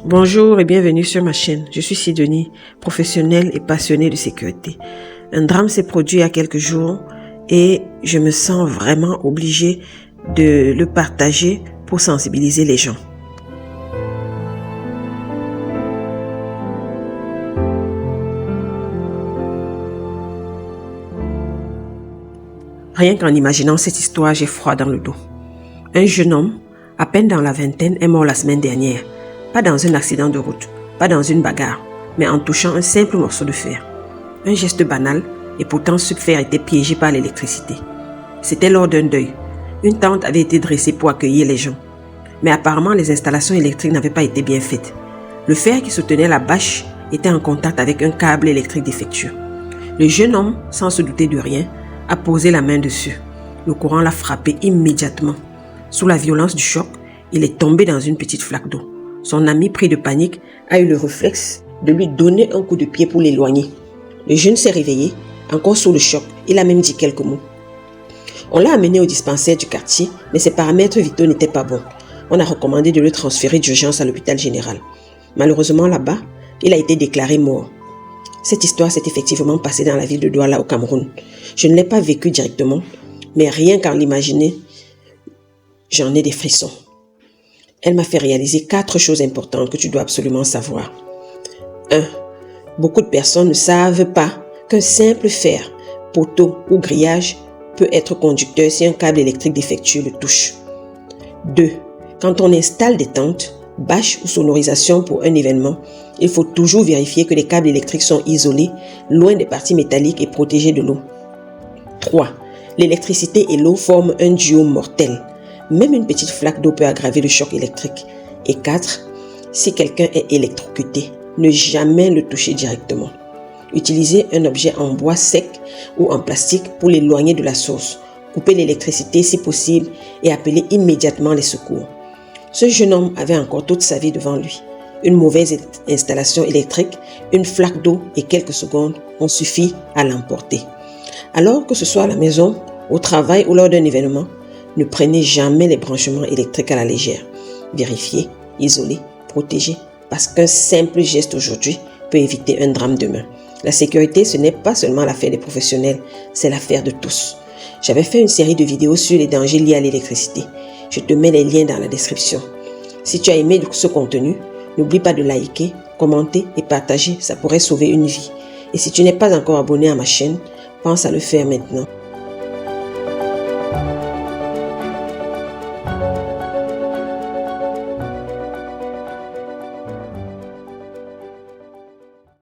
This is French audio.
Bonjour et bienvenue sur ma chaîne. Je suis Sidonie, professionnelle et passionnée de sécurité. Un drame s'est produit il y a quelques jours et je me sens vraiment obligée de le partager pour sensibiliser les gens. Rien qu'en imaginant cette histoire, j'ai froid dans le dos. Un jeune homme, à peine dans la vingtaine, est mort la semaine dernière. Pas dans un accident de route, pas dans une bagarre, mais en touchant un simple morceau de fer. Un geste banal, et pourtant ce fer était piégé par l'électricité. C'était lors d'un deuil. Une tente avait été dressée pour accueillir les gens. Mais apparemment, les installations électriques n'avaient pas été bien faites. Le fer qui soutenait la bâche était en contact avec un câble électrique défectueux. Le jeune homme, sans se douter de rien, a posé la main dessus. Le courant l'a frappé immédiatement. Sous la violence du choc, il est tombé dans une petite flaque d'eau. Son ami, pris de panique, a eu le réflexe de lui donner un coup de pied pour l'éloigner. Le jeune s'est réveillé, encore sous le choc. Il a même dit quelques mots. On l'a amené au dispensaire du quartier, mais ses paramètres vitaux n'étaient pas bons. On a recommandé de le transférer d'urgence à l'hôpital général. Malheureusement, là-bas, il a été déclaré mort. Cette histoire s'est effectivement passée dans la ville de Douala au Cameroun. Je ne l'ai pas vécue directement, mais rien qu'en l'imaginer, j'en ai des frissons. Elle m'a fait réaliser 4 choses importantes que tu dois absolument savoir. 1. Beaucoup de personnes ne savent pas qu'un simple fer, poteau ou grillage peut être conducteur si un câble électrique défectueux le touche. 2. Quand on installe des tentes, bâches ou sonorisation pour un événement, il faut toujours vérifier que les câbles électriques sont isolés, loin des parties métalliques et protégés de l'eau. 3. L'électricité et l'eau forment un duo mortel. Même une petite flaque d'eau peut aggraver le choc électrique. Et 4. Si quelqu'un est électrocuté, ne jamais le toucher directement. Utilisez un objet en bois sec ou en plastique pour l'éloigner de la source. Coupez l'électricité si possible et appelez immédiatement les secours. Ce jeune homme avait encore toute sa vie devant lui. Une mauvaise installation électrique, une flaque d'eau et quelques secondes ont suffi à l'emporter. Alors que ce soit à la maison, au travail ou lors d'un événement, ne prenez jamais les branchements électriques à la légère. Vérifiez, isolez, protégez, parce qu'un simple geste aujourd'hui peut éviter un drame demain. La sécurité, ce n'est pas seulement l'affaire des professionnels, c'est l'affaire de tous. J'avais fait une série de vidéos sur les dangers liés à l'électricité. Je te mets les liens dans la description. Si tu as aimé ce contenu, n'oublie pas de liker, commenter et partager, ça pourrait sauver une vie. Et si tu n'es pas encore abonné à ma chaîne, pense à le faire maintenant.